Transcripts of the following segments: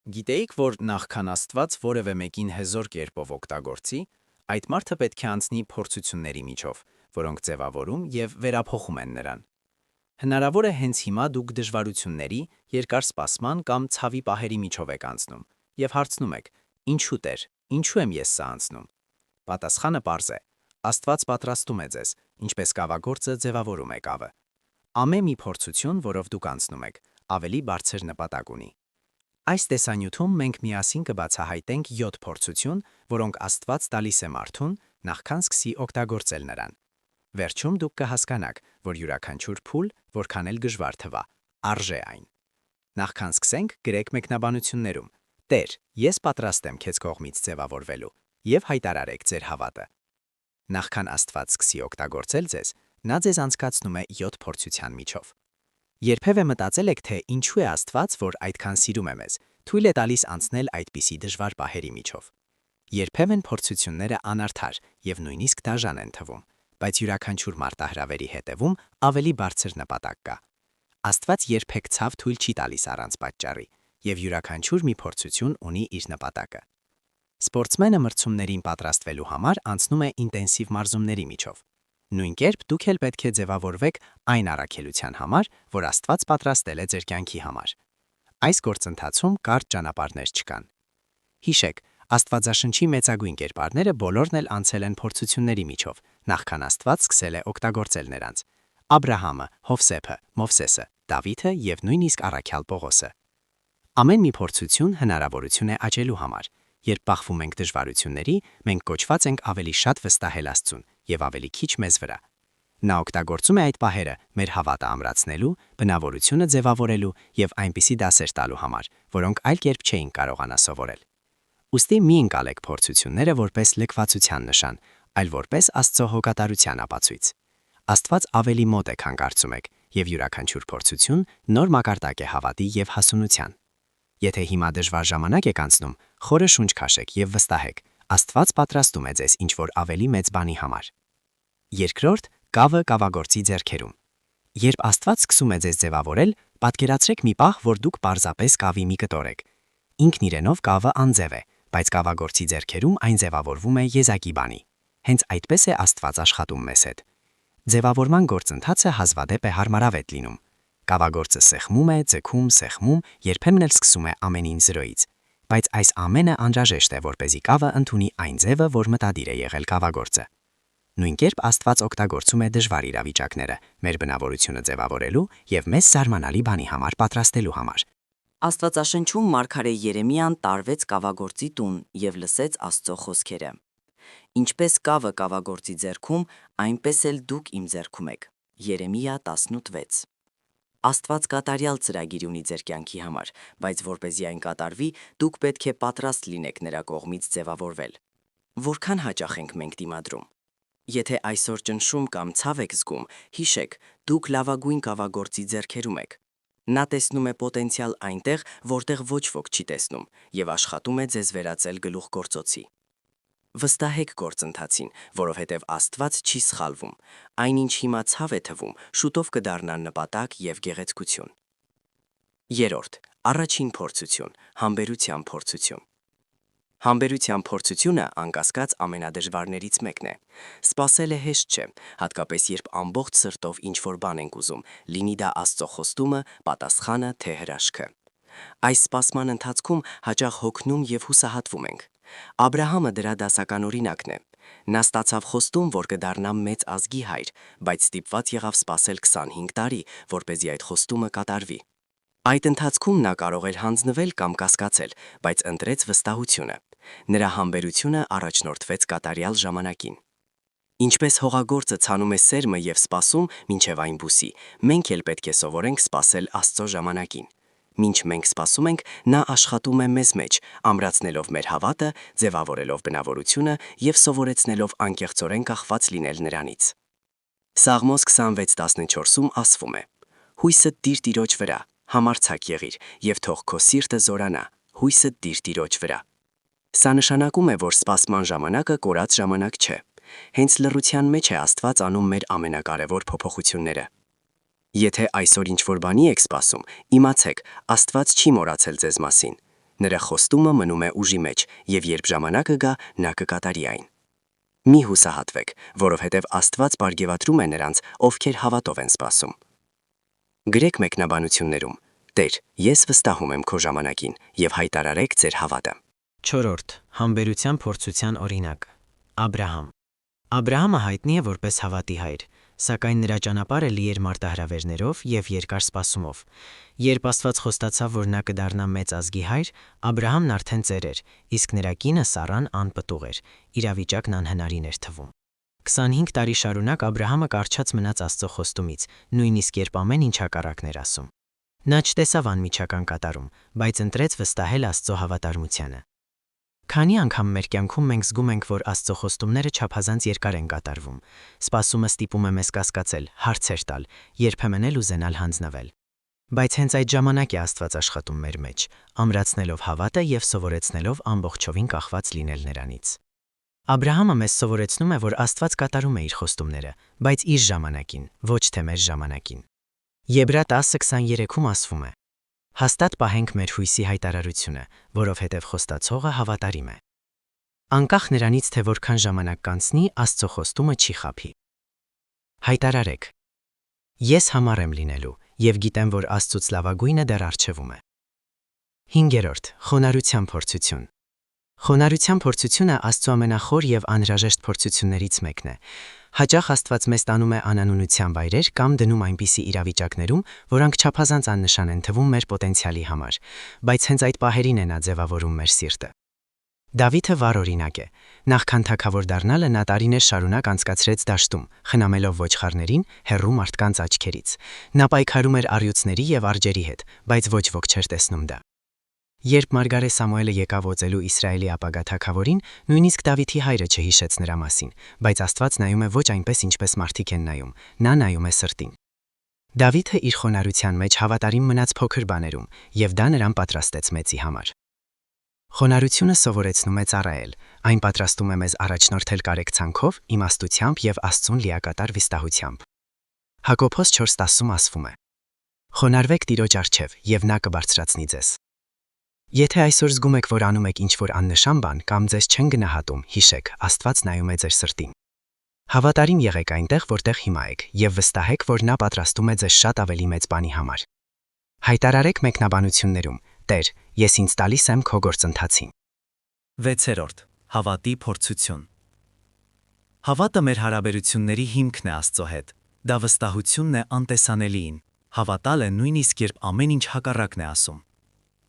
Գիտեիք, որ նախքան Աստված որևէ մեկին հզոր կերպով օգտագործի, այդ մարդը պետք է անցնի փորձությունների միջով, որոնք ձևավորում եւ վերափոխում են նրան։ Հնարավոր է հենց հիմա դուք դժվարությունների, երկար սպասման կամ ցավի պահերի միջով եք անցնում եւ հարցնում եք. «Ինչու Տեր, ինչու եմ ես սա անցնում»։ Պատասխանը պարզ է. Աստված պատրաստում է ձեզ, ինչպես կավագործը ձևավորում է կավը։ Ամեն մի փորձություն, որով դուք անցնում եք, ավելի բարձր նպատակ ունի։ Այս տեսանյութում մենք միասին կբացահայտենք 7 փորձություն, որոնք Աստված տալիս է մարդուն, նախքան սկսի օգտագործել նրան։ Վերջում դուք կհասկանաք, որ յուրաքանչյուր փուլ, որքան էլ դժվար թվա, արժե այն։ Նախքան սկսենք, գրեք մեկնաբանություններում. Տեր, ես պատրաստ եմ քեզ կողմից ձևավորվելու եւ հայտարարեք ձեր հավատը։ Նախքան Աստված սկսի օգտագործել ձեզ, նա ձեզ անցկացնում է 7 փորձության միջով։ Երբևէ մտածել եք, թե ինչու է Աստված, որ այդքան սիրում է մեզ, թույլ է տալիս անցնել այդպիսի դժվար պահերի միջով։ Երբեմն փորձությունները անարդար եւ նույնիսկ դաժան են թվում, բայց յուրաքանչյուր մարտահրավերի հետևում ավելի բարձր նպատակ կա։ Աստված երբեք ցավ թույլ չի տալիս առանց պատճառի, եւ յուրաքանչյուր մի փորձություն ունի իր նպատակը։ Սպորտսմենը մրցումներին պատրաստվելու համար անցնում է ինտենսիվ մարզումների միջով։ Նույն կերպ դուք էլ պետք է ձևավորվեք այն առաքելության համար, որ Աստված պատրաստել է ձեր կյանքի համար։ Այս գործընթացում կարճ ճանապարհներ չկան։ Հիշեք, Աստվածաշնչի մեծագույն կերպարները բոլորն էլ անցել են փորձությունների միջով, նախքան Աստված սկսել է օգտագործել նրանց։ Աբրահամը, Հովսեփը, Մովսեսը, Դավիթը եւ նույնիսկ առաքյալ Պողոսը։ Ամեն մի փորձություն հնարավորություն է աճելու համար։ Երբ բախվում ենք դժվարությունների, մենք կոչված ենք ավելի շատ վստահել Աստծուն եւ ավելի քիչ մեզ վրա։ Նա օգտագործում է այդ պահերը մեր հավատը ամրացնելու, բնավորությունը ձևավորելու եւ այնպիսի դասեր տալու համար, որոնք այլ կերպ չէին կարողանա սովորել։ Ուստի մի ընկալեք փորձությունները որպես լքվածության նշան, այլ որպես Աստծո հոգատարության ապացույց։ Աստված ավելի մոտ է, քան կարծում եք, եւ յուրաքանչյուր փորձություն նոր մակարդակ է հավատի եւ հասունության։ Եթե հիմա դժվար ժամանակ եք անցնում, խորը շունչ քաշեք եւ վստահեք, Աստված պատրաստում է ձեզ ինչ-որ ավելի մեծ բանի համար։ Երկրորդ, կավը կավագործի ձեռքերում։ Երբ Աստված սկսում է ձեզ ձևավորել, պատկերացրեք մի պահ, որ դուք պարզապես կավի մի կտոր եք։ Ինքն իրենով կավը անձև է, բայց կավագործի ձեռքերում այն ձևավորվում է եզակի բանի։ Հենց այդպես է Աստված աշխատում մեզ հետ։ Ձևավորման գործընթացը հազվադեպ է հարմարավետ լինում։ Կավագործը սեղմում է, ձգում, սեղմում, երբեմն էլ սկսում է ամենին զրոյից։ Բայց այս ամենը անհրաժեշտ է, որպեսզի կավը ընդունի այն ձևը, որ մտադիր է եղել կավագործը։ Նույն կերպ Աստված օգտագործում է դժվար իրավիճակները մեր բնավորությունը ձևավորելու եւ մեզ զարմանալի բանի համար պատրաստելու համար։ Աստվածաշնչում մարգարե Երեմիան տարվեց կավագործի տուն եւ լսեց Աստծո խոսքերը. Ինչպես կավը կավագործի ձեռքում, այնպես էլ դուք իմ ձեռքում եք։ Երեմիա 18:6։ Աստված կատարյալ ծրագիր ունի ձեր կյանքի համար, բայց որպեսզի այն կատարվի, դուք պետք է պատրաստ լինեք նրա կողմից ձևավորվել։ Որքան հաճախ ենք մենք դիմադրում։ Եթե այսօր ճնշում կամ ցավ եք զգում, հիշեք, դուք լավագույն կավագործի ձեռքերում եք։ Նա տեսնում է պոտենցիալ այնտեղ, որտեղ ոչ ոք չի տեսնում, եւ աշխատում է ձեզ վերածել գլուխգործոցի։ Վստահեք գործընթացին, որովհետև Աստված չի սխալվում։ Այնինչ հիմա ցավ է թվում, շուտով կդառնա նպատակ եւ գեղեցկություն։ Երրորդ, առաջին փորձություն, համբերության փորձություն։ Համբերության փորձությունը անկասկած ամենադժվարներից մեկն է։ Սպասելը հեշտ չէ, հատկապես երբ ամբողջ սրտով ինչ-որ բան ենք ուզում, լինի դա Աստծո խոստումը, պատասխանը, թե հրաշքը։ Այս սպասման ընթացքում հաճախ հոգնում եւ հուսահատվում ենք։ Աբրահամը դրա դասական օրինակն է։ Նա ստացավ խոստում, որ կդառնա մեծ ազգի հայր, բայց ստիպված եղավ սպասել 25 տարի, որպեսզի այդ խոստումը կատարվի։ Այդ ընթացքում նա կարող էր հանձնվել կամ կասկածել, բայց ընտրեց վստահությունը։ Նրա համբերությունը առաջնորդվեց կատարյալ ժամանակին։ Ինչպես հողագործը ցանում է սերմը եւ սպասում, մինչև այն բուսի, մենք էլ պետք է սովորենք սպասել Աստծո ժամանակին։ Մինչ մենք սպասում ենք, նա աշխատում է մեզ մեջ, ամրացնելով մեր հավատը, ձևավորելով բնավորությունը եւ սովորեցնելով անկեղծորեն կախված լինել նրանից։ Սաղմոս 26:14-ում ասվում է. Հույսդ դիր Տիրոջ վրա, համարձակ եղիր, եւ թող քո սիրտը զորանա, հույսդ դիր Տիրոջ վրա։ Սա նշանակում է, որ սպասման ժամանակը կորած ժամանակ չէ։ Հենց լռության մեջ է Աստված անում մեր ամենակարևոր փոփոխությունները։ Եթե այսօր ինչ-որ բանի եք սպասում, իմացեք, Աստված չի մոռացել ձեզ մասին։ Նրա խոստումը մնում է ուժի մեջ, եւ երբ ժամանակը գա, նա կկատարի այն։ Մի հուսահատվեք, որովհետև Աստված պարգևատրում է նրանց, ովքեր հավատով են սպասում։ Գրեք մեկնաբանություններում. Տեր, ես վստահում եմ քո ժամանակին եւ հայտարարեք ձեր հավատը։ 4. Համբերության փորձության օրինակ։ Աբրահամ։ Աբրահամը հայտնի է որպես հավատի հայր, սակայն նրա ճանապարհը լի էր մարտահրավերներով եւ երկար սպասումով։ Երբ Աստված խոստացավ, որ նա կդառնա մեծ ազգի հայր, Աբրահամն արդեն ծեր էր, իսկ նրա կինը Սառան անպտուղ էր, իրավիճակն անհնարին էր թվում։ 25 տարի շարունակ Աբրահամը կառչած մնաց Աստծո խոստումից, նույնիսկ երբ ամեն ինչ հակառակն էր ասում։ Նա չտեսավ անմիջական կատարում, բայց ընտրեց վստահել Աստծո հավատարմությանը։ Քանի անգամ մեր կյանքում մենք զգում ենք, որ Աստծո խոստումները չափազանց երկար են կատարվում։ Սպասումը ստիպում է մեզ կասկածել, հարցեր տալ, երբեմն էլ ուզենալ հանձնվել։ Բայց հենց այդ ժամանակ է Աստված աշխատում մեր մեջ, ամրացնելով հավատը եւ սովորեցնելով ամբողջովին կախված լինել նրանից։ Աբրահամը մեզ սովորեցնում է, որ Աստված կատարում է իր խոստումները, բայց իր ժամանակին, ոչ թե մեր ժամանակին։ Եբրայ 10:23-ում ասվում է. Հաստատ պահենք մեր հույսի հայտարարությունը, որովհետև խոստացողը հավատարիմ է։ Անկախ նրանից, թե որքան ժամանակ կանցնի, Աստծո խոստումը չի խաբի։ Հայտարարեք. Ես համառ եմ լինելու եւ գիտեմ, որ Աստծուց լավագույնը դեռ առջևում է։ 5. Խոնարհության փորձություն։ Խոնարհության փորձությունը Աստծո ամենախոր եւ անհրաժեշտ փորձություններից մեկն է։ Հաճախ Աստված մեզ տանում է անանունության վայրեր կամ դնում այնպիսի իրավիճակներում, որոնք չափազանց աննշան են թվում մեր պոտենցիալի համար, բայց հենց այդ պահերին է նա ձևավորում մեր սիրտը։ Դավիթը վառ օրինակ է։ Նախքան թագավոր դառնալը նա տարիներ շարունակ անցկացրեց դաշտում, խնամելով ոչխարներին, հեռու մարդկանց աչքերից։ Նա պայքարում էր առյուծների եւ արջերի հետ, բայց ոչ ոք չէր տեսնում դա։ Երբ Մարգարե Սամուելը եկավ օծելու Իսրայելի ապագա թագավորին, նույնիսկ Դավիթի հայրը չհիշեց նրա մասին, բայց Աստված նայում է ոչ այնպես, ինչպես մարդիկ են նայում, նա նայում է սրտին։ Դավիթը իր խոնարհության մեջ հավատարիմ մնաց փոքր բաներում, եւ դա նրան պատրաստեց մեծի համար։ Խոնարհությունը սովորեցնում է ծառայել, այն պատրաստում է մեզ առաջնորդել կարեկցանքով, իմաստությամբ եւ Աստծուն լիակատար վստահությամբ։ Հակոբոս 4:10-ում ասվում է. Խոնարհվեք Տիրոջ առջև, եւ նա կբարձրացնի ձեզ։ Եթե այսօր զգում եք, որ անում եք ինչ-որ աննշան բան կամ ձեզ չեն գնահատում, հիշեք, Աստված նայում է ձեր սրտին։ Հավատարիմ եղեք այնտեղ, որտեղ հիմա եք, եւ վստահեք, որ նա պատրաստում է ձեզ շատ ավելի մեծ բանի համար։ Հայտարարեք մեկնաբանություններում. Տեր, ես ինձ տալիս եմ քո գործընթացին։ 6. Հավատի փորձություն։ Հավատը մեր հարաբերությունների հիմքն է Աստծո հետ։ Դա վստահությունն է անտեսանելիին։ Հավատալ է նույնիսկ երբ ամեն ինչ հակառակն է ասում։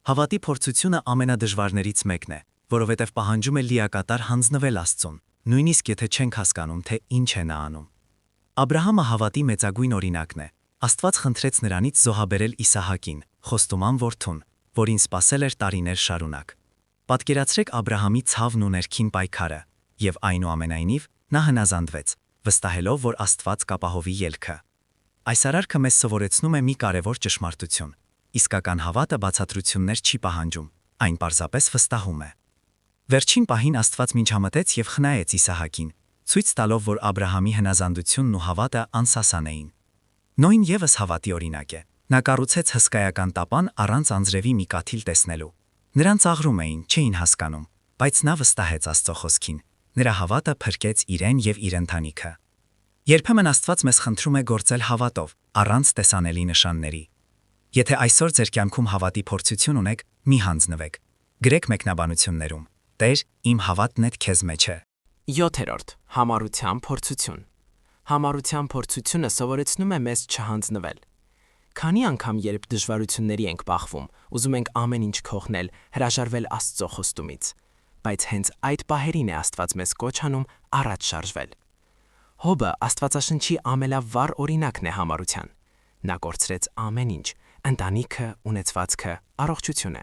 Հավատի փորձությունը ամենադժվարներից մեկն է, որովհետև պահանջում է լիակատար հանձնվել Աստծուն, նույնիսկ եթե չենք հասկանում, թե ինչ է նա անում։ Աբրահամը հավատի մեծագույն օրինակն է։ Աստված խնդրեց նրանից զոհաբերել Իսահակին, խոստման որդուն, որին սպասել էր տարիներ շարունակ։ Պատկերացրեք Աբրահամի ցավն ու ներքին պայքարը, եւ այնուամենայնիվ նա հնազանդվեց, վստահելով, որ Աստված կապահովի ելքը։ Այս արարքը մեզ սովորեցնում է մի կարևոր ճշմարտություն. իսկական հավատը բացատրություններ չի պահանջում, այն պարզապես վստահում է։ Վերջին պահին Աստված միջամտեց եւ խնայեց Իսահակին, ցույց տալով, որ Աբրահամի հնազանդությունն ու հավատը անսասան էին։ Նոյն եւս հավատի օրինակ է։ Նա կառուցեց հսկայական տապան առանց անձրևի մի կաթիլ տեսնելու։ Նրանց աղրում էին, չէին հասկանում, բայց նա վստահեց Աստծո խոսքին։ Նրա հավատը փրկեց իրեն եւ իր ընտանիքը։ Երբեմն Աստված մեզ խնդրում է գործել հավատով, առանց տեսանելի նշանների։ Եթե այսօր ձեր կյանքում հավատի փորձություն ունեք, մի հանձնվեք։ Գրեք մեկնաբանություններում. Տեր, իմ հավատն է քեզ մեջ է։ 7. Համառության փորձություն։ Համառության փորձությունը սովորեցնում է մեզ չհանձնվել։ Քանի անգամ երբ դժվարությունների ենք բախվում, ուզում ենք ամեն ինչ քողնել, հրաժարվել Աստծո խոստումից, բայց հենց այդ պահերին է Աստված մեզ կոչ անում առաջ շարժվել։ Հոբը Աստվածաշնչի ամենավառ օրինակն է համառության։ Նա կորցրեց ամեն ինչ, ընտանիքը, ունեցվածքը, առողջությունը,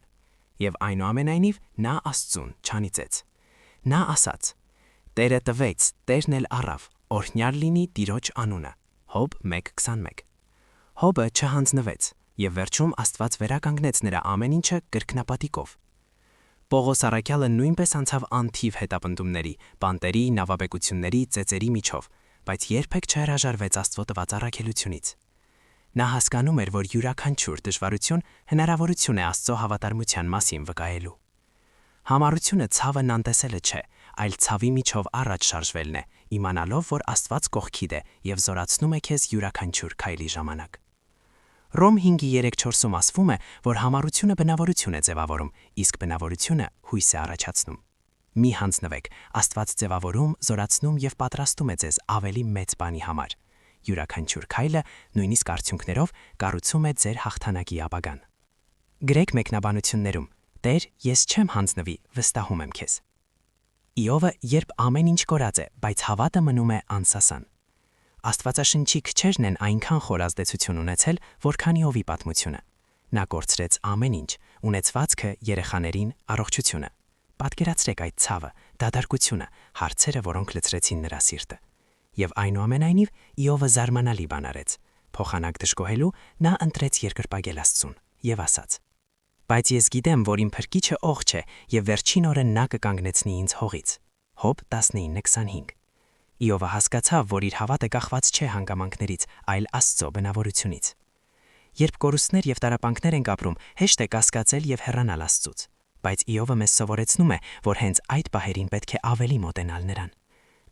եւ այնուամենայնիվ նա Աստծուն չանիծեց։ Նա ասաց. Տերը տվեց, Տերն էլ առավ, օրհնյալ լինի Տիրոջ անունը։ Հոբ 1:21։ Հոբը չհանձնվեց, եւ վերջում Աստված վերականգնեց նրա ամեն ինչը կրկնապատիկով։ Պողոս առաքյալը նույնպես անցավ անթիվ հետապնդումների, բանտերի, նավաբեկությունների, ծեծերի միջով, բայց երբեք չհրաժարվեց Աստծո տված առաքելությունից։ Նա հասկանում էր, որ յուրաքանչյուր դժվարություն հնարավորություն է Աստծո հավատարմության մասին վկայելու։ Համառությունը ցավն անտեսելը չէ, այլ ցավի միջով առաջ շարժվելն է, իմանալով, որ Աստված կողքիդ է եւ զորացնում է քեզ յուրաքանչյուր քայլի ժամանակ։ Ռոմ 5:3-4-ում ասվում է, որ համառությունը բնավորություն է ձևավորում, իսկ բնավորությունը հույս է առաջացնում։ Մի հանձնվեք, Աստված ձևավորում, զորացնում եւ պատրաստում է ձեզ ավելի մեծ բանի համար։ Յուրաքանչյուր քայլը, նույնիսկ արդյունքներով, կառուցում է ձեր հաղթանակի ապագան։ Գրեք մեկնաբանություններում. Տեր, ես չեմ հանձնվի, վստահում եմ քեզ։ Իովը, երբ ամեն ինչ կորած է, բայց հավատը մնում է անսասան։ Աստվածաշնչի քչերն են այնքան խոր ազդեցություն ունեցել, որքան Իովի պատմությունը։ Նա կորցրեց ամեն ինչ՝ ունեցվածքը, երեխաներին, առողջությունը։ Պատկերացրեք այդ ցավը, դատարկությունը, հարցերը, որոնք լցրեցին նրա սիրտը։ Եվ այնուամենայնիվ Իովը զարմանալի բան արեց։ Փոխանակ դժգոհելու նա ընտրեց երկրպագել Աստծուն եւ ասաց. Բայց ես գիտեմ, որ իմ փրկիչը ողջ է եւ վերջին օրը նա կկանգնեցնի ինձ հողից։ Հոբ 19:25։ Իովը հասկացավ, որ իր հավատը կախված չէ հանգամանքներից, այլ Աստծո բնավորությունից։ Երբ կորուստներ եւ տառապանքներ ենք ապրում, հեշտ է կասկածել եւ հեռանալ Աստծուց, բայց Իովը մեզ սովորեցնում է, որ հենց այդ պահերին պետք է ավելի մոտենալ նրան։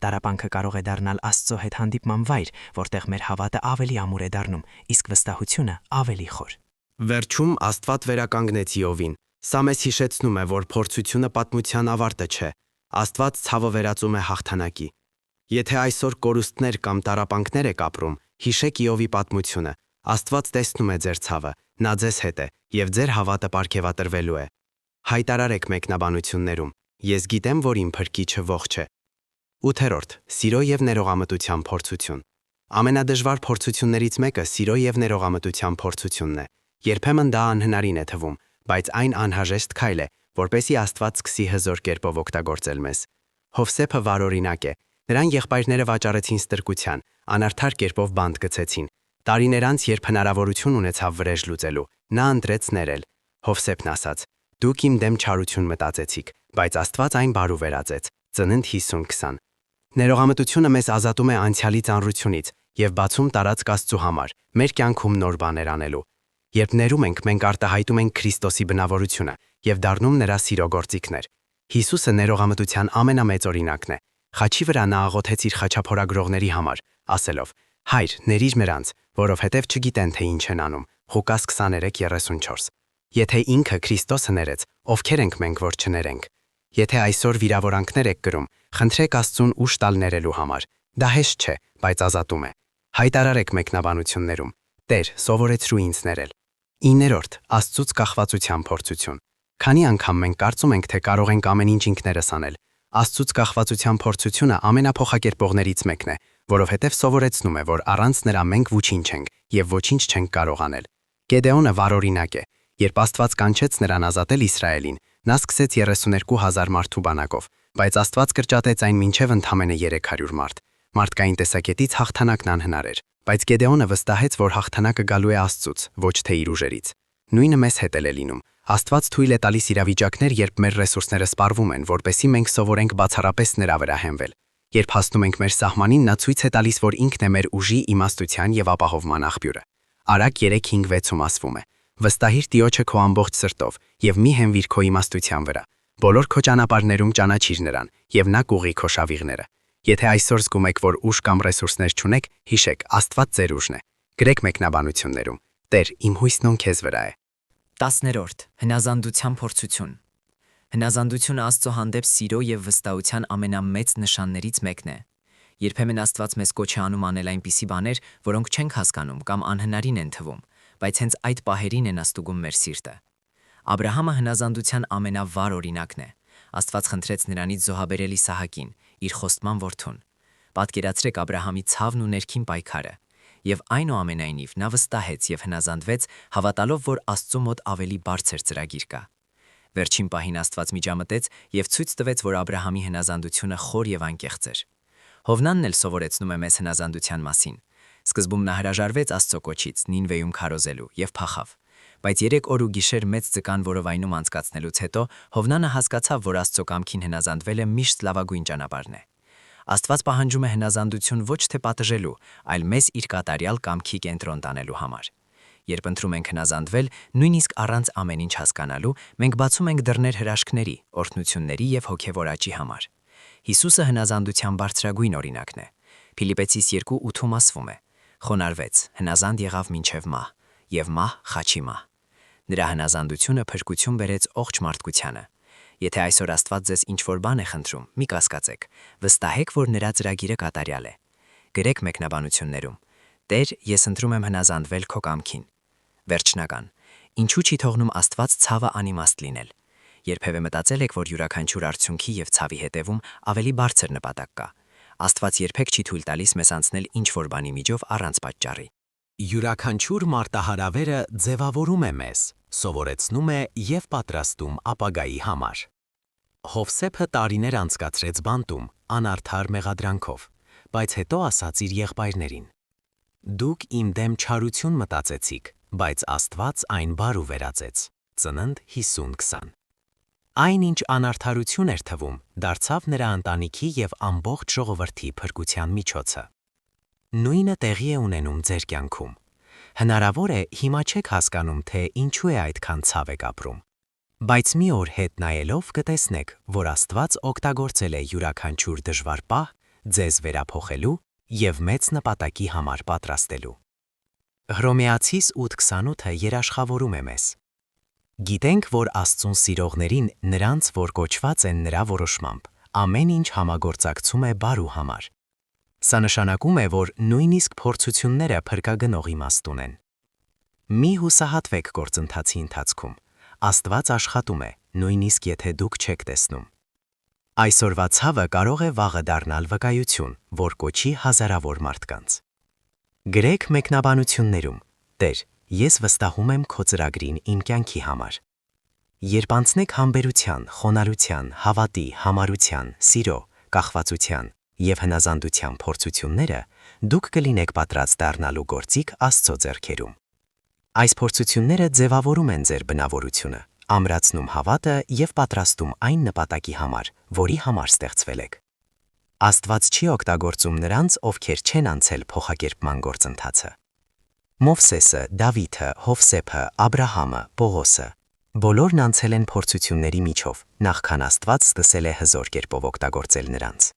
Տառապանքը կարող է դառնալ Աստծո հետ հանդիպման վայր, որտեղ մեր հավատը ավելի ամուր է դառնում, իսկ վստահությունը ավելի խոր։ Վերջում Աստված վերականգնեց Իովին։ Սա մեզ հիշեցնում է, որ փորձությունը պատմության ավարտը չէ։ Աստված ցավը վերածում է հաղթանակի։ Եթե այսօր կորուստներ կամ տառապանքներ եք ապրում, հիշեք Իովի պատմությունը։ Աստված տեսնում է ձեր ցավը, նա ձեզ հետ է, եւ ձեր հավատը պարգևատրվելու է։ Հայտարարեք մեկնաբանություններում. Ես գիտեմ, որ իմ փրկիչը ողջ է։ 8. Սիրո եւ ներողամտության փորձություն։ Ամենադժվար փորձություններից մեկը սիրո եւ ներողամտության փորձությունն է։ Երբեմն դա անհնարին է թվում, բայց այն անհրաժեշտ քայլ է, որպեսզի Աստված սկսի հզոր կերպով օգտագործել մեզ։ Հովսեփը վառօրինակ է։ Նրան եղբայրները վաճառեցին ստրկության, անարդար կերպով բանտ գցեցին։ Տարիներ անց, երբ հնարավորություն ունեցավ վրեժ լուծելու, նա ընտրեց ներել։ Հովսեփն ասաց. Դուք իմ դեմ չարություն մտածեցիք, բայց Աստված այն բարու վերածեց։ Ծնունդ 50:20։ Ներողամտությունը մեզ ազատում է անցյալի ծանրությունից եւ բացում տարածք Աստծո համար, մեր կյանքում նոր բաներ անելու։ Երբ ներում ենք, մենք արտահայտում ենք Քրիստոսի բնավորությունը եւ դառնում նրա սիրո գործիքներ։ Հիսուսը ներողամտության ամենամեծ օրինակն է։ Խաչի վրա նա աղոթեց իր խաչափորագրողների համար, ասելով. Հայր, ներիր նրանց, որովհետև չգիտեն, թե ինչ են անում։ Ղուկաս 23:34։ Եթե ինքը Քրիստոսը ներեց, ովքեր ենք մենք, որ չներենք։ Եթե այսօր վիրավորանքներ եք կրում, խնդրեք Աստծուն ուժ տալ ներելու համար։ Դա հեշտ չէ, բայց ազատում է։ Հայտարարեք մեկնաբանություններում. Տեր, սովորեցրու ինձ ներել։ 9. Աստծուց կախվածության փորձություն։ Քանի անգամ մենք կարծում ենք, թե կարող ենք ամեն ինչ ինքներս անել։ Աստծուց կախվածության փորձությունը ամենափոխակերպողներից մեկն է, որովհետև սովորեցնում է, որ առանց նրա մենք ոչինչ ենք եւ ոչինչ չենք կարող անել։ Գեդեոնը վառօրինակ է։ Երբ Աստված կանչեց նրան ազատել Իսրայելին, նա սկսեց 32,000 մարդու բանակով, բայց Աստված կրճատեց այն մինչև ընդամենը 300 մարդ։ Մարդկային տեսակետից հաղթանակն անհնար էր, բայց Գեդեոնը վստահեց, որ հաղթանակը գալու է Աստծուց, ոչ թե իր ուժերից։ Նույնը մեզ հետ է լինում։ Աստված թույլ է տալիս իրավիճակներ, երբ մեր ռեսուրսները սպառվում են, որպեսզի մենք սովորենք բացառապես նրա վրա հենվել։ Երբ հասնում ենք մեր սահմանին, նա ցույց է տալիս, որ ինքն է մեր ուժի, իմաստության եւ ապահովման աղբյուրը։ Արաք 3:5-6-ում ասվում է. Վստահիր Տիրոջը քո ամբողջ սրտով եւ մի հենվիր քո իմաստության վրա։ Բոլոր քո ճանապարհներում ճանաչիր նրան եւ նա կուղղի քո շավիղները։ Եթե այսօր զգում եք, որ ուժ կամ ռեսուրսներ չունեք, հիշեք, Աստված ձեր ուժն է։ Գրեք մեկնաբանություններում. Տեր, իմ հույսն ո՞ն քեզ վրա է։ 10. Հնազանդության փորձություն։ Հնազանդությունը Աստծո հանդեպ սիրո եւ վստահության ամենամեծ նշաններից մեկն է։ Երբեմն Աստված մեզ կոչ է անում անել այնպիսի բաներ, որոնք չենք հասկանում կամ անհնարին են թվում, բայց հենց այդ պահերին են աստուգում մեր սիրտը։ Աբրահամը հնազանդության ամենավառ օրինակն է։ Աստված խնդրեց նրանից զոհաբերել Իսահակին, իր խոստման որդուն։ Պատկերացրեք Աբրահամի ցավն ու ներքին պայքարը։ Եվ այնուամենայնիվ նա վստահեց եւ հնազանդվեց, հավատալով, որ Աստծո մոտ ավելի բարձր ծրագիր կա։ Վերջին պահին Աստված միջամտեց եւ ցույց տվեց, որ Աբրահամի հնազանդությունը խոր եւ անկեղծ էր։ Հովնանն էլ սովորեցնում է մեզ հնազանդության մասին։ Սկզբում նա հրաժարվեց Աստծո կոչից Նինվեում քարոզելու եւ փախավ։ Բայց 3 օր ու գիշեր մեծ ձկան որովայնում անցկացնելուց հետո Հովնանը հասկացավ, որ Աստծո կամքին հնազանդվելը միշտ լավագույն ճանապարհն է։ Աստված պահանջում է հնազանդություն ոչ թե պատժելու, այլ մեզ իր կատարյալ կամքի կենտրոն տանելու համար։ Երբ ընտրում ենք հնազանդվել, նույնիսկ առանց ամեն ինչ հասկանալու, մենք բացում ենք դռներ հրաշքների, օրհնությունների և հոգևոր աճի համար։ Հիսուսը հնազանդության բարձրագույն օրինակն է։ Փիլիպպեցիս 2:8-ում ասվում է. «Խոնարհվեց, հնազանդ եղավ մինչև մահ, և մահ խաչի մահ»։ Նրա հնազանդությունը փրկություն բերեց ողջ մարդկությանը։ Եթե այսօր Աստված ձեզ ինչ-որ բան է խնդրում, մի կասկածեք, վստահեք, որ նրա ծրագիրը կատարյալ է։ Գրեք մեկնաբանություններում. «Տեր, ես ընտրում եմ հնազանդվել քո կամքին»։ Վերջնական. ինչու չի թողնում Աստված ցավը անիմաստ լինել։ Երբևէ մտածել եք, որ յուրաքանչյուր արդյունքի և ցավի հետևում ավելի բարձր նպատակ կա։ Աստված երբեք չի թույլ տալիս մեզ անցնել ինչ-որ բանի միջով առանց պատճառի։ Յուրաքանչյուր մարտահրավերը ձևավորում է մեզ, սովորեցնում է և պատրաստում ապագայի համար։ Հովսեփը տարիներ անցկացրեց բանտում, անարդար մեղադրանքով, բայց հետո ասաց իր եղբայրներին. «Դուք իմ դեմ չարություն մտածեցիք, բայց Աստված այն բարու վերածեց»։ Ծնունդ 50:20։ Այն, ինչ անարդարություն էր թվում, դարձավ նրա ընտանիքի և ամբողջ ժողովրդի փրկության միջոցը։ Նույնը տեղի է ունենում ձեր կյանքում։ Հնարավոր է հիմա չեք հասկանում, թե ինչու է այդքան ցավ եք ապրում։ Բայց մի օր հետ նայելով կտեսնեք, որ Աստված օգտագործել է յուրաքանչյուր դժվար պահ ձեզ վերափոխելու և մեծ նպատակի համար պատրաստելու։ Հռոմեացիս 8:28-ը երաշխավորում է մեզ. «Գիտենք, որ Աստծուն սիրողներին, նրանց, որ կոչված են նրա որոշմամբ, ամեն ինչ համագործակցում է բարու համար»։ Սա նշանակում է, որ նույնիսկ փորձությունները փրկագնող իմաստ ունեն։ Մի հուսահատվեք գործընթացի ընթացքում։ Աստված աշխատում է, նույնիսկ եթե դուք չեք տեսնում։ Այսօրվա ցավը կարող է վաղը դառնալ վկայություն, որ կոչի հազարավոր մարդկանց։ Գրեք մեկնաբանություններում. «Տեր, ես վստահում եմ քո ծրագրին իմ կյանքի համար»։ Երբ անցնեք համբերության, խոնարհության, հավատի, համարության, սիրո, կախվածության և հնազանդության փորձությունները, դուք կլինեք պատրաստ դառնալու գործիք Աստծո ձեռքերում։ Այս փորձությունները ձևավորում են ձեր բնավորությունը, ամրացնում հավատը և պատրաստում այն նպատակի համար, որի համար ստեղծվել եք։ Աստված չի օգտագործում նրանց, ովքեր չեն անցել փոխակերպման գործընթացը։ Մովսեսը, Դավիթը, Հովսեփը, Աբրահամը, Պողոսը բոլորն անցել են փորձությունների միջով, նախքան Աստված սկսել է հզոր կերպով օգտագործել նրանց։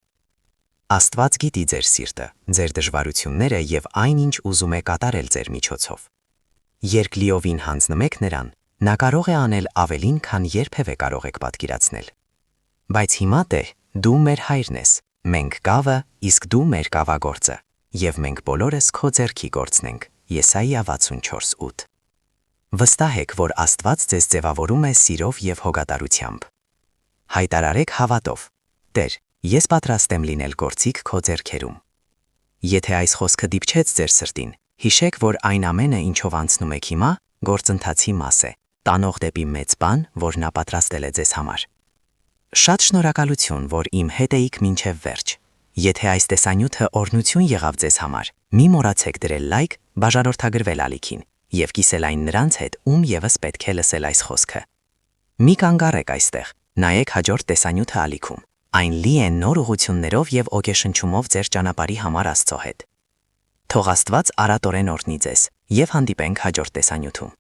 Աստված գիտի ձեր սիրտը, ձեր դժվարությունները և այն, ինչ ուզում է կատարել ձեր միջոցով։ Երբ լիովին հանձնվեք նրան, նա կարող է անել ավելին, քան երբևէ կարող եք պատկերացնել։ Բայց հիմա Տեր, դու մեր հայրն ես, մենք կավը, իսկ դու մեր կավագործը, և մենք բոլորս քո ձեռքի գործն ենք։ Եսայիա 64:8։ Վստահեք, որ Աստված ձեզ ձևավորում է սիրով և հոգատարությամբ։ Հայտարարեք հավատով. «Տեր, ես պատրաստ եմ լինել գործիք քո ձեռքերում»։ Եթե այս խոսքը դիպչեց ձեր սրտին, հիշեք, որ այն ամենը, ինչով անցնում եք հիմա, գործընթացի մաս է, տանող դեպի մեծ բան, որ նա պատրաստել է ձեզ համար։ Շատ շնորհակալություն, որ իմ հետ էիք մինչև վերջ։ Եթե այս տեսանյութը օրհնություն եղավ ձեզ համար, մի մոռացեք դրել լայք, բաժանորդագրվել ալիքին և կիսել այն նրանց հետ, ում ևս պետք է լսել այս խոսքը։ Մի կանգ առեք այստեղ, նայեք հաջորդ տեսանյութը ալիքում։ Այն լի է նոր ուղղություններով և ոգեշնչումով ձեր ճանապարհի համար Աստծո հետ։ Թող Աստված արատորեն օրհնի ձեզ և հանդիպենք հաջորդ տեսանյութում։